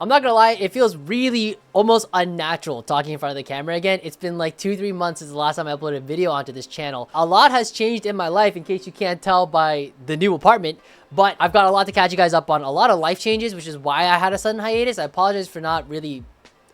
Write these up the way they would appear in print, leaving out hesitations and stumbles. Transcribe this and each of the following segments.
I'm not gonna lie, it feels really almost unnatural talking in front of the camera again. It's been like 2-3 months since the last time I uploaded a video onto this channel. A lot has changed in my life, in case you can't tell by the new apartment, but I've got a lot to catch you guys up on. A lot of life changes, which is why I had a sudden hiatus. I apologize for not really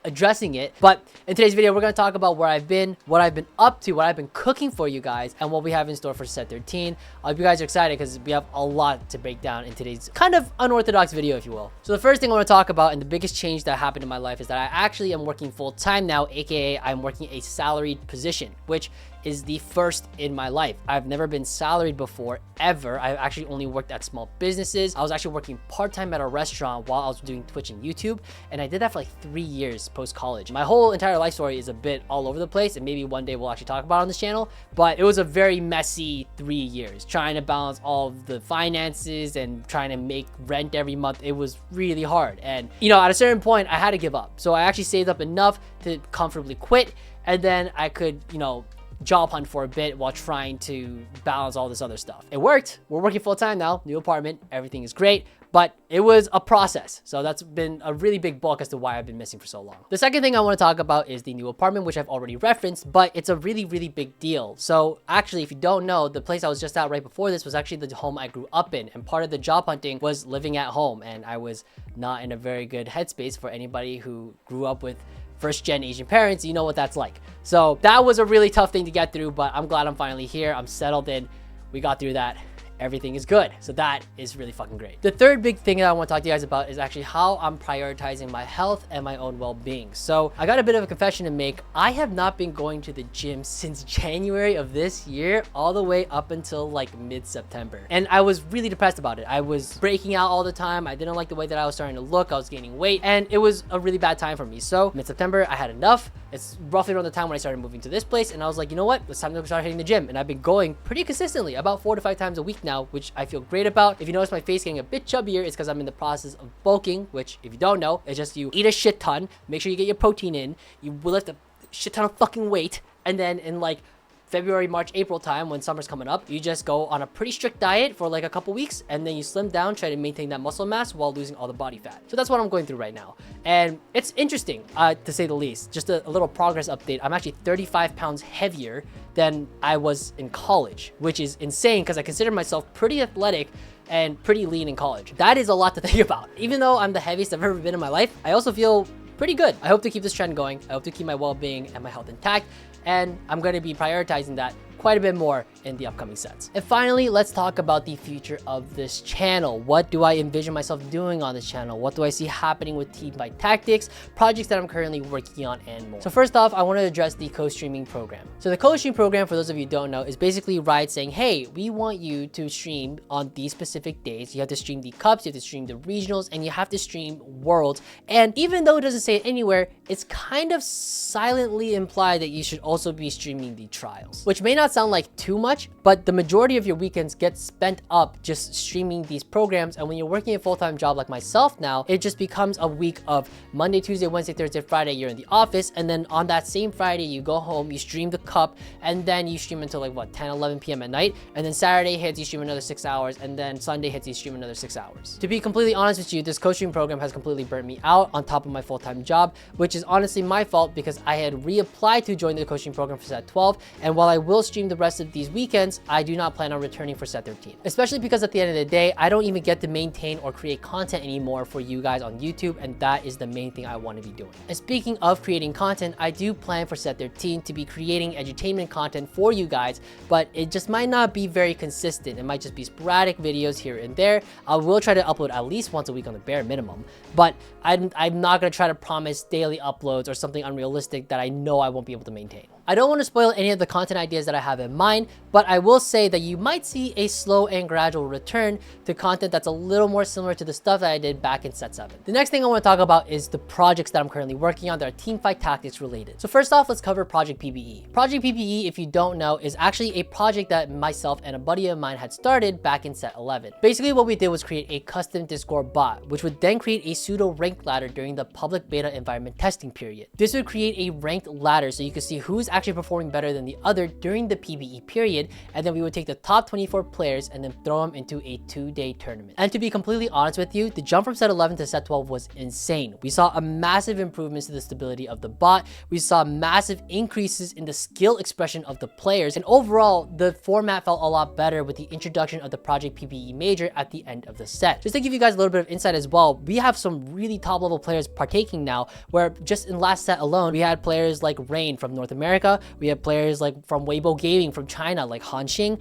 addressing it, but in today's video we're going to talk about where I've been, what I've been up to, what I've been cooking for you guys, and what we have in store for set 13. I hope you guys are excited because we have a lot to break down in today's kind of unorthodox video, if you will. So the first thing I want to talk about, and the biggest change that happened in my life, is that I actually am working full-time now, aka I'm working a salaried position, which is the first in my life. I've never been salaried before, ever. I've actually only worked at small businesses. I was actually working part-time at a restaurant while I was doing Twitch and YouTube, and I did that for like 3 years post-college. My whole entire life story is a bit all over the place, and maybe one day we'll actually talk about it on this channel, but it was a very messy 3 years, trying to balance all of the finances and trying to make rent every month. It was really hard, and you know, at a certain point, I had to give up. So I actually saved up enough to comfortably quit, and then I could, you know, job hunt for a bit while trying to balance all this other stuff. It worked. We're working full-time now, new apartment, everything is great, but it was a process. So that's been a really big bulk as to why I've been missing for so long. The second thing I want to talk about is the new apartment, which I've already referenced, but it's a really, really big deal. So actually, if you don't know, the place I was just at right before this was actually the home I grew up in, and part of the job hunting was living at home, and I was not in a very good headspace. For anybody who grew up with first-gen Asian parents, you know what that's like. So that was a really tough thing to get through, but I'm glad I'm finally here. I'm settled in. We got through that. Everything is good. So that is really fucking great. The third big thing that I want to talk to you guys about is actually how I'm prioritizing my health and my own well-being. So I got a bit of a confession to make. I have not been going to the gym since January of this year, all the way up until like mid-September. And I was really depressed about it. I was breaking out all the time. I didn't like the way that I was starting to look. I was gaining weight, and it was a really bad time for me. So mid-September, I had enough. It's roughly around the time when I started moving to this place, and I was like, you know what? It's time to start hitting the gym. And I've been going pretty consistently, about 4 to 5 times a week now, which I feel great about. If you notice my face getting a bit chubbier, it's because I'm in the process of bulking, which if you don't know, it's just you eat a shit ton, make sure you get your protein in, you lift a shit ton of fucking weight, and then in like February, March, April time, when summer's coming up, you just go on a pretty strict diet for like a couple weeks, and then you slim down, try to maintain that muscle mass while losing all the body fat. So that's what I'm going through right now, and it's interesting to say the least. Just a little progress update. I'm actually 35 pounds heavier than I was in college, which is insane because I consider myself pretty athletic and pretty lean in college. That is a lot to think about. Even though I'm the heaviest I've ever been in my life, I also feel pretty good. I hope to keep this trend going. I hope to keep my well-being and my health intact, and I'm going to be prioritizing that quite a bit more in the upcoming sets. And finally, let's talk about the future of this channel. What do I envision myself doing on this channel? What do I see happening with Team Fight Tactics, projects that I'm currently working on, and more? So first off, I want to address the co-streaming program. So the co-stream program, for those of you who don't know, is basically Riot saying, hey, we want you to stream on these specific days. You have to stream the cups, you have to stream the regionals, and you have to stream worlds. And even though it doesn't say it anywhere, it's kind of silently implied that you should also be streaming the trials, which may not sound like too much, but the majority of your weekends get spent up just streaming these programs. And when you're working a full-time job like myself now, it just becomes a week of Monday, Tuesday, Wednesday, Thursday, Friday, you're in the office, and then on that same Friday, you go home, you stream the cup, and then you stream until like what, 10, 11 p.m. at night, and then Saturday hits, you stream another 6 hours, and then Sunday hits, you stream another 6 hours. To be completely honest with you, this co-stream program has completely burnt me out on top of my full-time job, which is honestly my fault because I had reapplied to join the co-stream program for set 12, and while I will stream the rest of these weekends, I do not plan on returning for set 13, especially because at the end of the day, I don't even get to maintain or create content anymore for you guys on YouTube, and that is the main thing I want to be doing. And speaking of creating content, I do plan for set 13 to be creating edutainment content for you guys, but it just might not be very consistent. It might just be sporadic videos here and there. I will try to upload at least once a week on the bare minimum, but I'm not going to try to promise daily uploads or something unrealistic that I know I won't be able to maintain. I don't want to spoil any of the content ideas that I have in mind, but I will say that you might see a slow and gradual return to content that's a little more similar to the stuff that I did back in set 7. The next thing I want to talk about is the projects that I'm currently working on that are Team Fight Tactics related. So first off, let's cover Project PPE. Project PPE, if you don't know, is actually a project that myself and a buddy of mine had started back in set 11. Basically, what we did was create a custom Discord bot, which would then create a pseudo ranked ladder during the public beta environment testing period. This would create a ranked ladder so you could see who's actually performing better than the other during the the PBE period, and then we would take the top 24 players and then throw them into a 2-day tournament. And to be completely honest with you, the jump from set 11 to set 12 was insane. We saw a massive improvements to the stability of the bot. We saw massive increases in the skill expression of the players, and overall the format felt a lot better with the introduction of the Project PBE major at the end of the set. Just to give you guys a little bit of insight as well, we have some really top level players partaking now, where just in last set alone we had players like Rain from North America, we have players like from Weibo Gaming from China like Han Xing,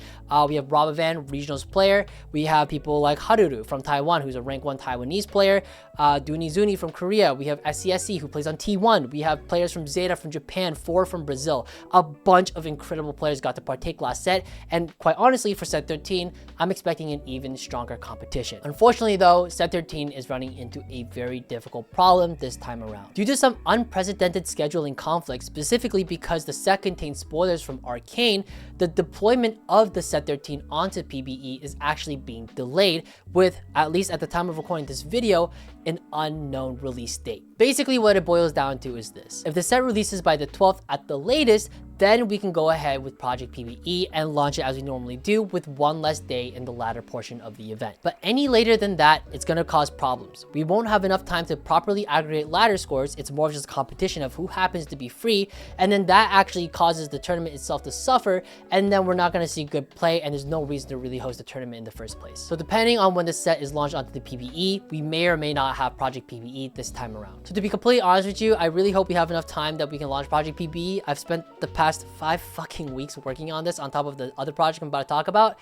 we have Robovan, regionals player, we have people like Haruru from Taiwan, who's a rank 1 Taiwanese player, Duni Zuni from Korea, we have SCSC who plays on T1, we have players from Zeta from Japan, 4 from Brazil. A bunch of incredible players got to partake last set, and quite honestly for set 13 I'm expecting an even stronger competition. Unfortunately though, set 13 is running into a very difficult problem this time around. Due to some unprecedented scheduling conflicts, specifically because the set contains spoilers from Arcane, the deployment of the set 13 onto PBE is actually being delayed with, at least at the time of recording this video, an unknown release date. Basically what it boils down to is this: if the set releases by the 12th at the latest, then we can go ahead with Project PBE and launch it as we normally do, with one less day in the latter portion of the event. But any later than that, it's going to cause problems. We won't have enough time to properly aggregate ladder scores. It's more of just a competition of who happens to be free, and then that actually causes the tournament itself to suffer, and then we're not going to see good play, and there's no reason to really host the tournament in the first place. So depending on when the set is launched onto the PBE, we may or may not have Project PBE this time around. So to be completely honest with you, I really hope we have enough time that we can launch Project PBE. I've spent the past 5 fucking weeks working on this on top of the other project I'm about to talk about.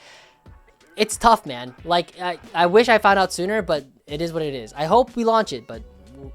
It's tough, man. Like, I wish I found out sooner, but it is what it is. I hope we launch it, but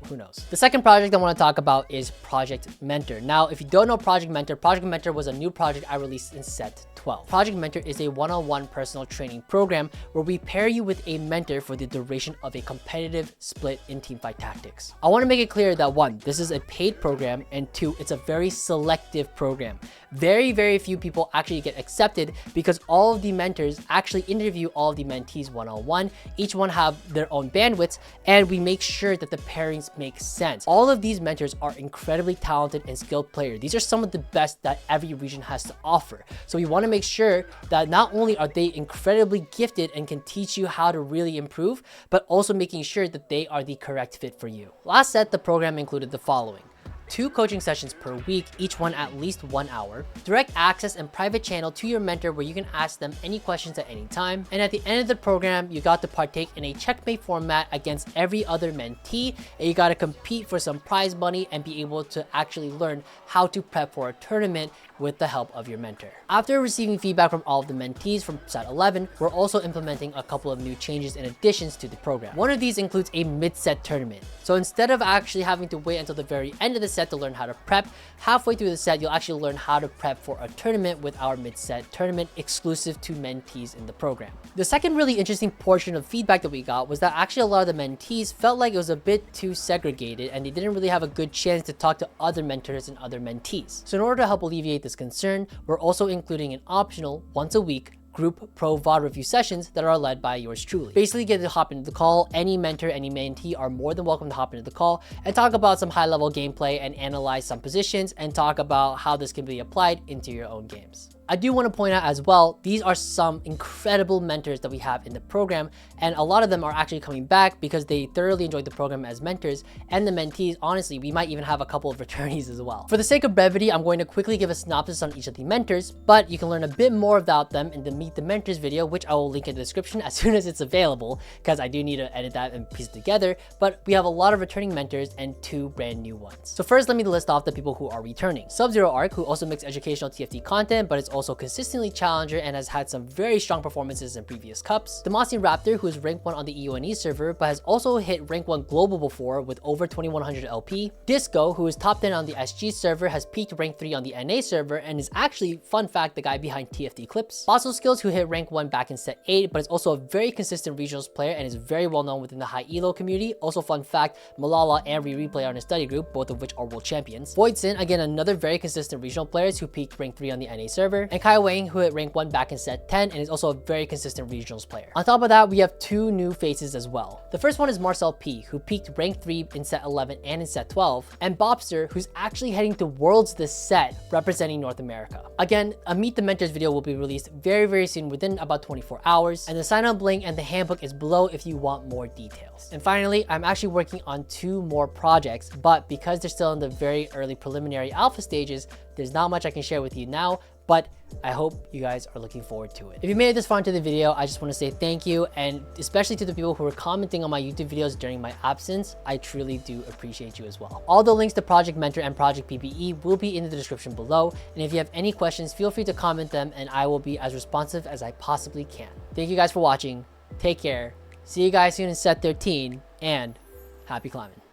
who knows. The second project I want to talk about is Project MENTR. Now, if you don't know Project MENTR was a new project I released in set 12. Project MENTR is a one-on-one personal training program where we pair you with a mentor for the duration of a competitive split in teamfight tactics. I want to make it clear that 1, this is a paid program, and 2, it's a very selective program. Very few people actually get accepted because all of the mentors actually interview all of the mentees one-on-one. Each one have their own bandwidths, and we make sure that the pairings make sense. All of these mentors are incredibly talented and skilled players. These are some of the best that every region has to offer. So we want to make sure that not only are they incredibly gifted and can teach you how to really improve, but also making sure that they are the correct fit for you. Last set, the program included the following: 2 coaching sessions per week, each one at least 1 hour, direct access and private channel to your mentor where you can ask them any questions at any time, and at the end of the program, you got to partake in a checkmate format against every other mentee, and you got to compete for some prize money and be able to actually learn how to prep for a tournament with the help of your mentor. After receiving feedback from all of the mentees from set 11, we're also implementing a couple of new changes and additions to the program. One of these includes a mid-set tournament. So instead of actually having to wait until the very end of the set to learn how to prep, halfway through the set, you'll actually learn how to prep for a tournament with our mid-set tournament exclusive to mentees in the program. The second really interesting portion of feedback that we got was that actually a lot of the mentees felt like it was a bit too segregated and they didn't really have a good chance to talk to other mentors and other mentees. So in order to help alleviate this concern, we're also including an optional once a week group pro VOD review sessions that are led by yours truly. Basically get to hop into the call. Any mentor, any mentee are more than welcome to hop into the call and talk about some high level gameplay and analyze some positions and talk about how this can be applied into your own games. I do want to point out as well, these are some incredible mentors that we have in the program, and a lot of them are actually coming back because they thoroughly enjoyed the program as mentors, and the mentees, honestly, we might even have a couple of returnees as well. For the sake of brevity, I'm going to quickly give a synopsis on each of the mentors, but you can learn a bit more about them in the Meet the Mentors video, which I will link in the description as soon as it's available, because I do need to edit that and piece it together, but we have a lot of returning mentors and 2 brand new ones. So first, let me list off the people who are returning. Sub-Zero Arc, who also makes educational TFT content, but is also consistently challenger and has had some very strong performances in previous cups. Demasi Raptor, who is rank 1 on the EONE server, but has also hit rank 1 global before with over 2100 LP. Disco, who is top 10 on the SG server, has peaked rank 3 on the NA server, and is actually, fun fact, the guy behind TFT Clips. Fossil Skills, who hit rank 1 back in set 8, but is also a very consistent regionals player and is very well known within the high elo community. Also fun fact, Malala and Riri play on his study group, both of which are world champions. Voidson, again another very consistent regional player who peaked rank 3 on the NA server. player, and Kai Wang, who hit rank 1 back in set 10 and is also a very consistent regionals player. On top of that, we have 2 new faces as well. The first one is Marcel P, who peaked rank 3 in set 11 and in set 12, and Bobster, who's actually heading to Worlds this set, representing North America. Again, a Meet the Mentors video will be released very soon, within about 24 hours, and the sign-up link and the handbook is below if you want more details. And finally, I'm actually working on 2 more projects, but because they're still in the very early preliminary alpha stages, there's not much I can share with you now, but I hope you guys are looking forward to it. If you made it this far into the video, I just want to say thank you, and especially to the people who were commenting on my YouTube videos during my absence, I truly do appreciate you as well. All the links to Project Mentor and Project PPE will be in the description below, and if you have any questions, feel free to comment them and I will be as responsive as I possibly can. Thank you guys for watching, take care, see you guys soon in set 13, and happy climbing.